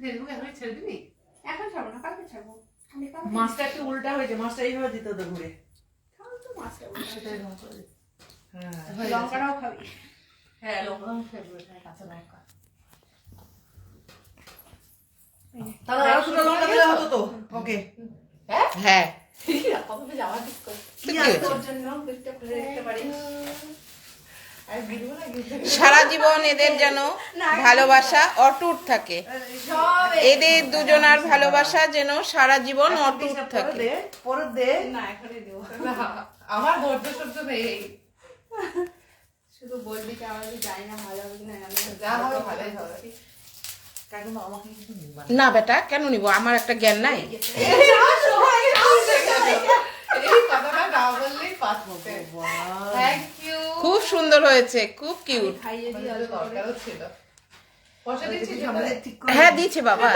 ফেসবুকে এখন ছেড়ে দিবি? এখন ছাড়বো না, কালকে ছাড়বো। মাছটা একটু উল্টা হয়েছে, মাছটা এইভাবে দিতে হতো ঘুরে। সেটাই ভালো করে। হ্যাঁ লঙ্কাটাও খাবি? হ্যাঁ, লঙ্কা ফেভারিট, কাঁচা লঙ্কা। তাহলে আরো দুটো লঙ্কা দিলে হতো তো। ওকে। হ্যাঁ? হ্যাঁ ঠিকই না, কত বেশি আবার ঠিক করে। কি আছে? তোর জন্য দুটো করে দেখতে পারি। আর ভিডিও না গিয়ে সারা জীবন এদের যেন ভালোবাসা অটুট থাকে, সব এদের দুজনার ভালোবাসা যেন সারা জীবন অটুট পরে থাকে। দে, পরে দে। না, এখনই দেবো। আমার ধৈর্য সহ্য নেই। শুধু বলবি কি আমার জানি না ভালো হবে কিনা, আমি যা হবে ভালোই হবে। কাকিমা আমাকে কিন্তু নিবা না। না বেটা, কেন নিব? আমার একটা জ্ঞান নাই? এই কথাটা না বললেই পাস হতো। Thank you. খুব সুন্দর হয়েছে, খুব কিউট। খাইয়ে দিই অল্প করে। দরকারও ছিল। পয়সা দিচ্ছি ঝামেলা ঠিক করে হ্যাঁ দিয়েছে বাবা।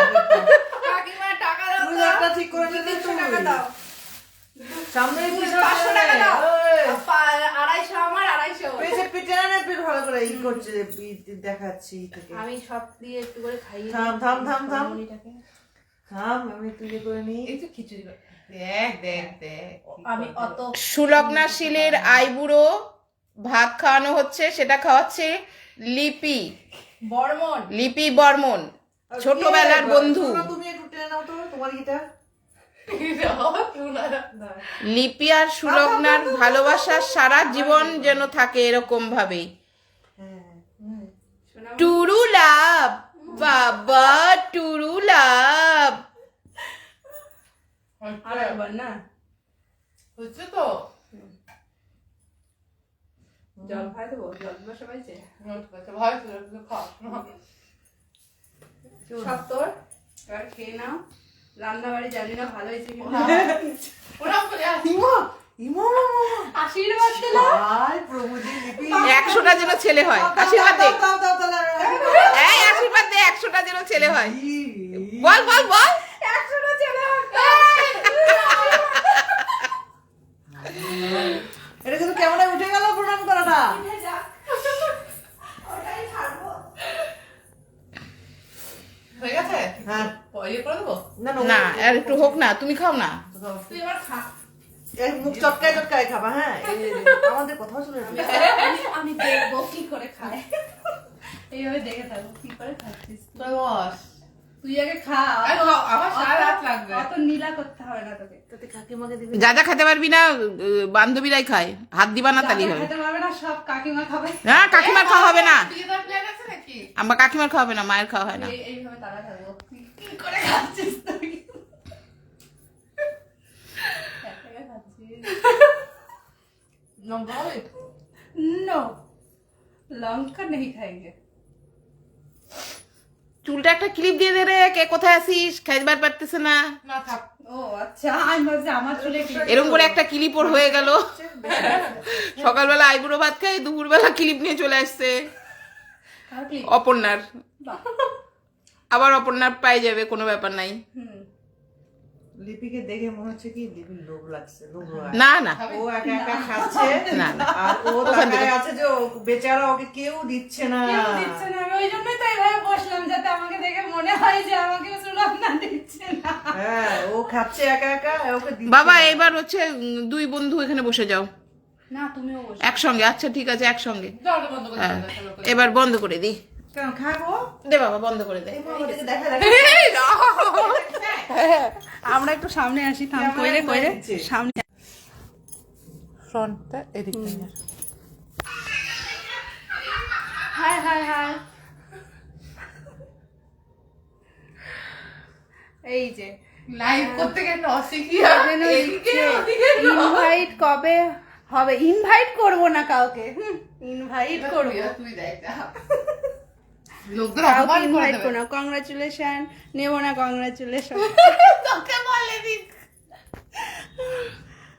কাকিমা টাকা দাও তুমি তো। একটা ঠিক করে দিলে 300 টাকা দাও। সামনে তুমি পিছনে 500 টাকা দাও। ওই, 250 আমার, 250 ওর। পেছে পিঠে না পিঠ ভালো করে ই করছে, দেখাচ্ছি থেকে। আমি সব দিয়ে একটু করে খাইয়ে দিই। থাম, থাম, থাম, থাম। মনিটাকে। থাম, আমি একটু ইয়ে করে নিই। এই তো খিচুড়ি করে। দেখ দেখ দেখ। আমি অত সুলগ্না শীলের আইবুড়ো ভাত খাওয়ানো হচ্ছে, সেটা খাওয়াচ্ছে লিপি, বর্মন। লিপি বর্মন, ছোটবেলার বন্ধু। তুমি একটু টেনে নাও তো তোমার গিটা। লিপি আর সুলগ্নার ভালোবাসা সারা জীবন যেন থাকে এরকম ভাবেই। হ্যাঁ। শোনা টুরু লাভ, বাবা টুরু লাভ। আর একবার না, হচ্ছে তো। জল খাই দেবো, জল বসে পাইছে ভয় ছিল, কিন্তু খা। সব তোর। এবার খেয়ে নাও। রান্না বাড়ি জানি না ভালো হয়েছে কিনা। ওরম করে আসি। ইমা, ইমা, আশীর্বাদ দিলাম। আয় প্রভুজি লিপি। 100টা যেন ছেলে হয়, আশীর্বাদ দে। দাও, দাও, তাহলে এই আশীর্বাদ দে, 100টা যেন ছেলে হয়। ই, বল বল বল। 100টা ছেলে এটা কিন্তু কেমন উঠে গেল প্রণাম করাটা। ওটাই ছাড়বো। হয়ে গেছে? হ্যাঁ। ইয়ে করে দেবো? না আর একটু হোক না, তুমি খাও না। তুই এবার খা। এই মুখ চটকায় চটকায় খাবা, হ্যাঁ? আমাদের কথা শুনে আমি দেখবো কি করে খায়। এইভাবে দেখে থাকবো কি করে খাচ্ছিস। তোর বস। তুই আগে খা। আমার সারা রাত লাগবে। অত নীলা করতে হবে না তোকে। তোতে কাকিমাকে দিবি। যা যা খেতে পারবি না বান্ধবীরাই খায়, হাত দিবা না তালি হবে। খেতে পারবে না, সব কাকিমা খাবে। হ্যাঁ কাকিমার খাওয়া হবে না, বিয়ে দেওয়ার প্ল্যান আছে নাকি? আমার কাকিমার খাওয়া হবে না, মায়ের খাওয়া হয় না। এইভাবে তারা থাকবো। কি করে খাচ্ছিস তুই? একা একা খাচ্ছিস। লঙ্কা হবে? নো, লঙ্কা নেই খাইয়ে। চুলটা একটা ক্লিপ দিয়ে দে রে, কে কোথায় আছিস, খাইবার পারতেছে না। না থাক। ও আচ্ছা, আমি ভাবছি আমার চুলে কি। এরকম করে একটা ক্লিপ ওর হয়ে গেল। সকালবেলা আইবুড়ো ভাত খাই, দুপুরবেলা ক্লিপ নিয়ে চলে আসছে আর কি? অপর্ণার। বাহ। আবার অপর্ণার পাই যাবে, কোনো ব্যাপার নাই। হুম। লিপিকে দেখে মনে হচ্ছে কি লিপির লোভ লাগছে, লোভ লাগছে। না না ও একা একা খাচ্ছে, না, না। আর ও ওখান থেকে- তাকায় আছে যে ও বেচারা, ওকে কেউ দিচ্ছে না। কেউ দিচ্ছে না, আমি ওই জন্যই তো এইভাবে বসলাম, যাতে আমাকে দেখে মনে হয় যে আমাকে সুলগ্না দিচ্ছে না। হ্যাঁ, ও খাচ্ছে একা একা, ওকে দিচ্ছে বাবা না। এবার হচ্ছে দুই বন্ধু এখানে বসে যাও না, তুমিও বসো। একসঙ্গে। আচ্ছা ঠিক আছে, একসঙ্গে। দরজা বন্ধ করে হ্যাঁ, দাও। এবার বন্ধ করে দি। কেন খাবো? দে বাবা, বন্ধ করে দে। আমাদেরকে দেখা আমরা একটু সামনে আসি, থাম ক্যামেরা কইরে কইরে দিচ্ছে। সামনে। ফ্রন্টটা এদিক থেকে। High high high. এই যে লাইভ করতে গেলে অসিকি ইনভাইট কবে হবে? ইনভাইট করব না কাউকে, ইনভাইট করব। তুই দেখ যা। লোকদের কাউকে অপমান করে ইনভাইট দেবে। করব না। কংগ্রাচুলেশন নেব না, কংগ্রাচুলেশন। তোকে বলে দিন।